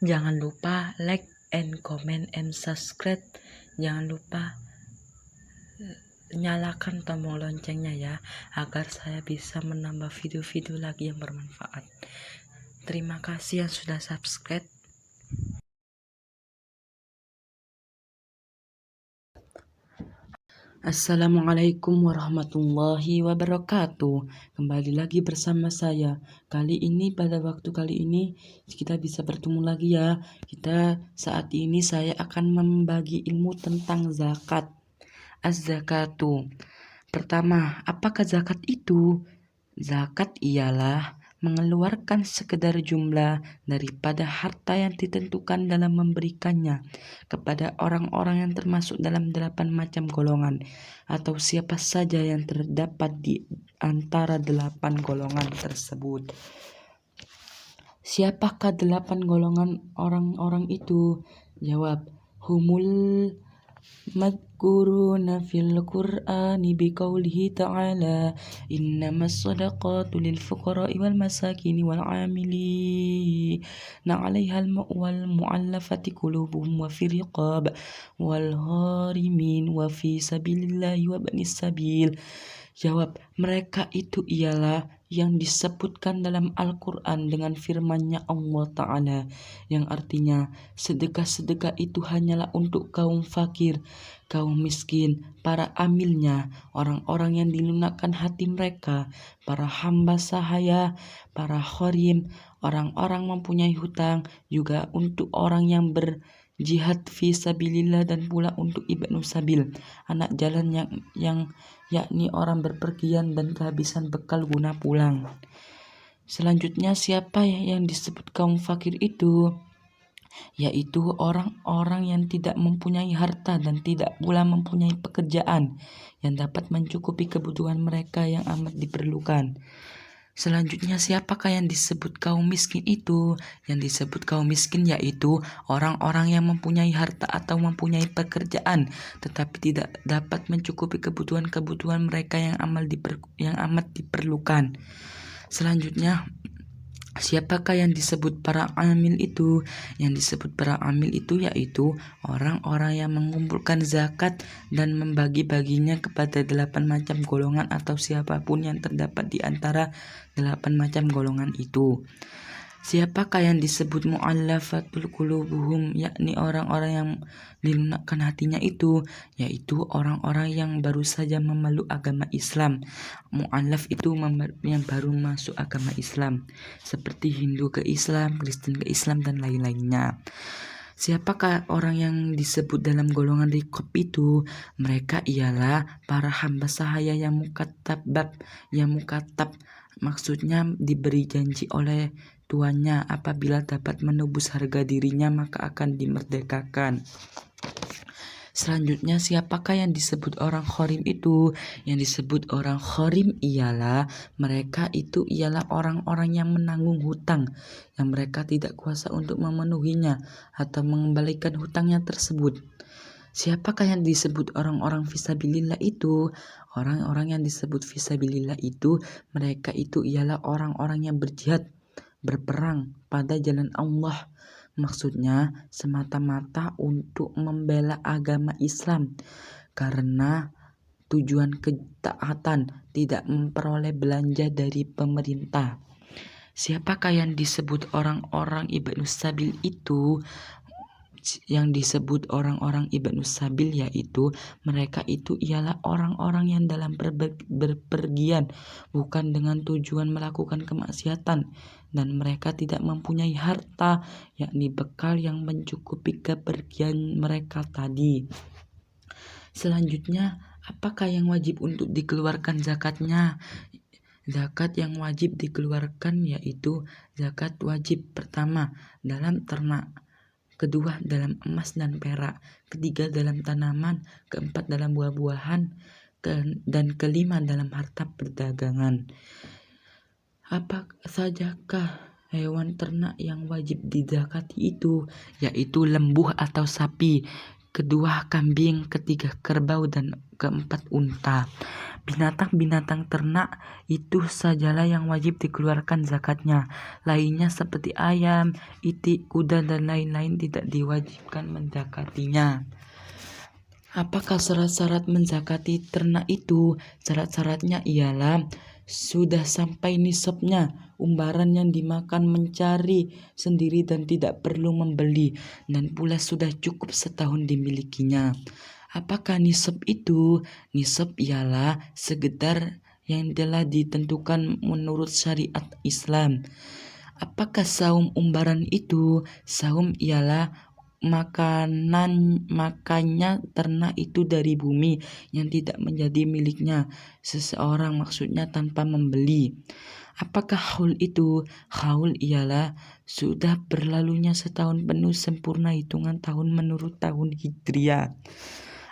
Jangan lupa like and comment and subscribe. Jangan lupa nyalakan tombol loncengnya ya, agar saya bisa menambah video-video lagi yang bermanfaat. Terima kasih yang sudah subscribe. Assalamualaikum warahmatullahi wabarakatuh. Kembali lagi bersama saya. Pada waktu kali ini kita bisa bertemu lagi ya. Saat ini saya akan membagi ilmu tentang zakat. Az-zakatu. Pertama, apakah zakat itu? Zakat ialah mengeluarkan sekedar jumlah daripada harta yang ditentukan dalam memberikannya kepada orang-orang yang termasuk dalam 8 macam golongan, atau siapa saja yang terdapat di antara 8 golongan tersebut. Siapakah 8 golongan orang-orang itu? Jawab, humul madkuruna fil Qur'ani biqaulihi ta'ala innamas shadaqatu lil fuqara'i wal masakini wal 'amilina 'alaihal wal mu'allafati qulubuhum wa fi riqab wal gharimin wa fi sabilillahi wa ibnis sabil. Jawab, mereka itu ialah yang disebutkan dalam Al-Quran dengan firman-Nya Allah Ta'ala, yang artinya sedekah-sedekah itu hanyalah untuk kaum fakir, kaum miskin, para amilnya, orang-orang yang dilunakkan hati mereka, para hamba sahaya, para khorim, orang-orang mempunyai hutang, juga untuk orang yang berjihad fi sabilillah, dan pula untuk ibnu sabil, anak jalan yang yakni orang berpergian dan kehabisan bekal guna pulang. Selanjutnya, siapa yang disebut kaum fakir itu? Yaitu orang-orang yang tidak mempunyai harta dan tidak pula mempunyai pekerjaan yang dapat mencukupi kebutuhan mereka yang amat diperlukan. Selanjutnya, siapakah yang disebut kaum miskin itu? Yang disebut kaum miskin yaitu orang-orang yang mempunyai harta atau mempunyai pekerjaan tetapi tidak dapat mencukupi kebutuhan-kebutuhan mereka yang amat diperlukan. Selanjutnya, siapakah yang disebut para amil itu? Yang disebut para amil itu yaitu orang-orang yang mengumpulkan zakat dan membagi-baginya kepada 8 macam golongan atau siapapun yang terdapat di antara 8 macam golongan itu. Siapakah yang disebut mu'allafatul qulubuhum, yakni orang-orang yang dilunakkan hatinya itu, yaitu orang-orang yang baru saja memeluk agama Islam. Mu'allaf itu yang baru masuk agama Islam, seperti Hindu ke Islam, Kristen ke Islam, dan lain-lainnya. Siapakah orang yang disebut dalam golongan riqab itu? Mereka ialah para hamba sahaya yang mukatab, maksudnya diberi janji oleh tuannya apabila dapat menebus harga dirinya maka akan dimerdekakan. Selanjutnya, siapakah yang disebut orang khorim itu? Yang disebut orang khorim ialah mereka itu ialah orang-orang yang menanggung hutang yang mereka tidak kuasa untuk memenuhinya atau mengembalikan hutangnya tersebut. Siapakah yang disebut orang-orang fisabilillah itu? Orang-orang yang disebut fisabilillah itu, mereka itu ialah orang-orang yang berjihad, berperang pada jalan Allah. Maksudnya semata-mata untuk membela agama Islam karena tujuan ketaatan, tidak memperoleh belanja dari pemerintah. Siapakah yang disebut orang-orang ibnu sabil itu? Yang disebut orang-orang ibnu sabil yaitu mereka itu ialah orang-orang yang dalam berpergian bukan dengan tujuan melakukan kemaksiatan, dan mereka tidak mempunyai harta yakni bekal yang mencukupi kepergian mereka tadi. Selanjutnya, apakah yang wajib untuk dikeluarkan zakatnya? Zakat yang wajib dikeluarkan yaitu zakat wajib pertama dalam ternak, kedua dalam emas dan perak, ketiga dalam tanaman, keempat dalam buah-buahan, dan kelima dalam harta perdagangan. Apa sajakah hewan ternak yang wajib dizakati itu? Yaitu lembu atau sapi, kedua kambing, ketiga kerbau, dan keempat unta. Binatang-binatang ternak itu sajalah yang wajib dikeluarkan zakatnya. Lainnya seperti ayam, itik, kuda, dan lain-lain tidak diwajibkan menzakatinya. Apakah syarat-syarat menzakati ternak itu? Syarat-syaratnya ialah sudah sampai nisabnya, umbaran yang dimakan mencari sendiri dan tidak perlu membeli, dan pula sudah cukup setahun dimilikinya. Apakah nisab itu? Nisab ialah sekedar yang telah ditentukan menurut syariat Islam. Apakah saum umbaran itu? Saum ialah makannya ternak itu dari bumi yang tidak menjadi miliknya seseorang, maksudnya tanpa membeli. Apakah haul itu? Haul ialah sudah berlalunya setahun penuh sempurna hitungan tahun menurut tahun Hijriah.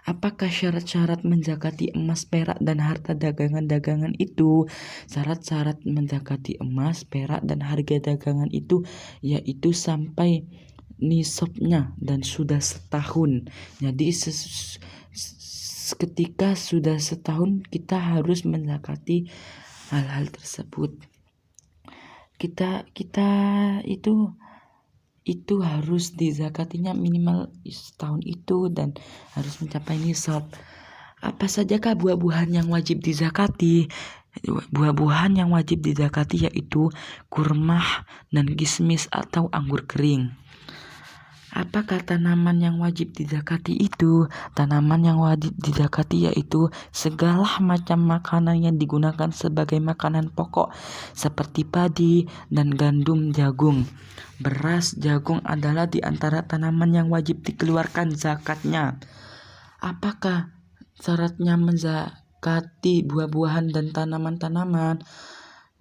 Apakah syarat-syarat menzakati emas, perak, dan harta dagangan-dagangan itu? Syarat-syarat menzakati emas, perak, dan harga dagangan itu yaitu sampai nisabnya dan sudah setahun. Jadi ketika sudah setahun kita harus menzakati hal-hal tersebut. Kita itu harus dizakatinya minimal setahun itu dan harus mencapai nisab. Apa sajakah buah-buahan yang wajib dizakati? Buah-buahan yang wajib dizakati yaitu kurmah dan kismis atau anggur kering. Apakah tanaman yang wajib dizakati itu? Tanaman yang wajib dizakati yaitu segala macam makanan yang digunakan sebagai makanan pokok seperti padi dan gandum, jagung. Beras, jagung adalah di antara tanaman yang wajib dikeluarkan zakatnya. Apakah syaratnya menzakati buah-buahan dan tanaman-tanaman?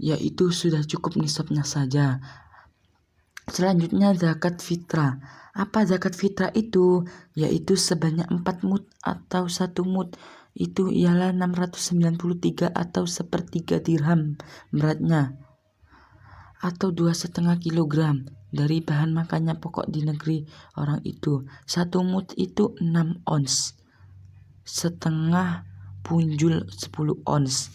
Yaitu sudah cukup nisabnya saja. Selanjutnya zakat fitrah. Apa zakat fitrah itu? Yaitu sebanyak 4 mud atau 1 mud. Itu ialah 693 atau sepertiga dirham beratnya, atau 2,5 kilogram dari bahan makannya pokok di negeri orang itu. 1 mud itu 6 ons, setengah punjul 10 ons.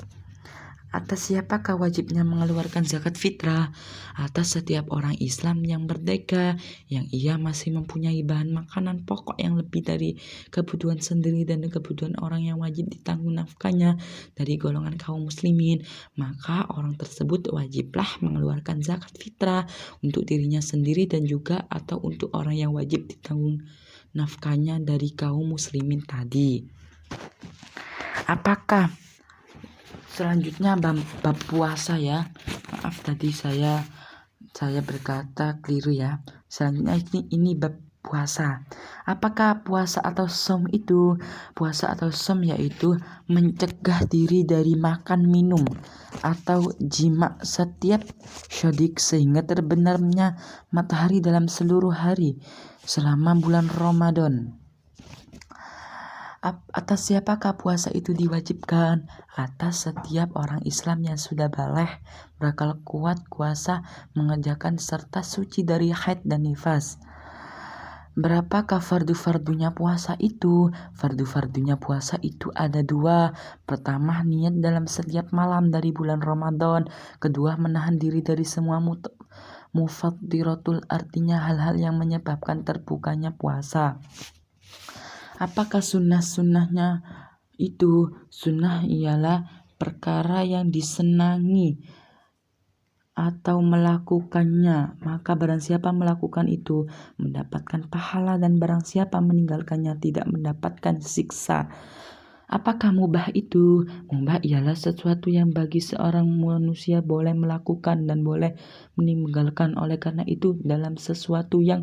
Atas siapakah wajibnya mengeluarkan zakat fitrah? Atas setiap orang Islam yang merdeka, yang ia masih mempunyai bahan makanan pokok yang lebih dari kebutuhan sendiri dan kebutuhan orang yang wajib ditanggung nafkahnya dari golongan kaum muslimin, maka orang tersebut wajiblah mengeluarkan zakat fitrah untuk dirinya sendiri dan juga atau untuk orang yang wajib ditanggung nafkahnya dari kaum muslimin tadi. Apakah selanjutnya bab puasa ya. Maaf tadi saya berkata keliru ya. Selanjutnya ini bab puasa. Apakah puasa atau som itu? Puasa atau som yaitu mencegah diri dari makan, minum, atau jima setiap syadik sehingga terbenamnya matahari dalam seluruh hari selama bulan Ramadan. Atas siapakah puasa itu diwajibkan? Atas setiap orang Islam yang sudah baligh, berakal kuat, kuasa mengerjakan serta suci dari haid dan nifas. Berapakah fardu-fardunya puasa itu? Fardu-fardunya puasa itu ada 2. Pertama, niat dalam setiap malam dari bulan Ramadan. Kedua, menahan diri dari semua mufattiratul, artinya hal-hal yang menyebabkan terbukanya puasa. Apakah sunnah-sunnahnya itu? Sunnah ialah perkara yang disenangi atau melakukannya, maka barang siapa melakukan itu mendapatkan pahala dan barang siapa meninggalkannya tidak mendapatkan siksa. Apakah mubah itu? Mubah ialah sesuatu yang bagi seorang manusia boleh melakukan dan boleh meninggalkan. Oleh karena itu dalam sesuatu yang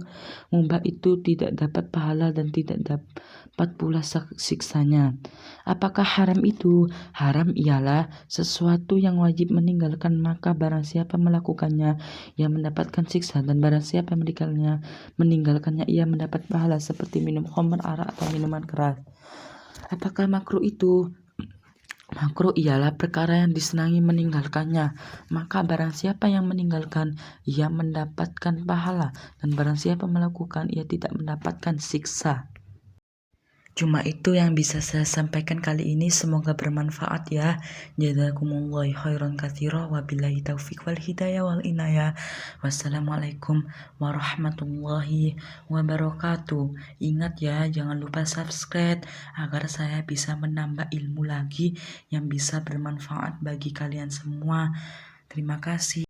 mubah itu tidak dapat pahala dan tidak dapat pula siksanya. Apakah haram itu? Haram ialah sesuatu yang wajib meninggalkan, maka barang siapa melakukannya ia mendapatkan siksa dan barang siapa meninggalkannya ia mendapat pahala seperti minum khamr, arak, atau minuman keras. Apakah makruh itu? Makruh ialah perkara yang disenangi meninggalkannya, maka barang siapa yang meninggalkan ia mendapatkan pahala dan barang siapa melakukan ia tidak mendapatkan siksa. Cuma itu yang bisa saya sampaikan kali ini, semoga bermanfaat ya. Jazakumullahu khairan katsira, wabillahi taufik wal hidayah wal inayah. Wassalamualaikum warahmatullahi wabarakatuh. Ingat ya, jangan lupa subscribe agar saya bisa menambah ilmu lagi yang bisa bermanfaat bagi kalian semua. Terima kasih.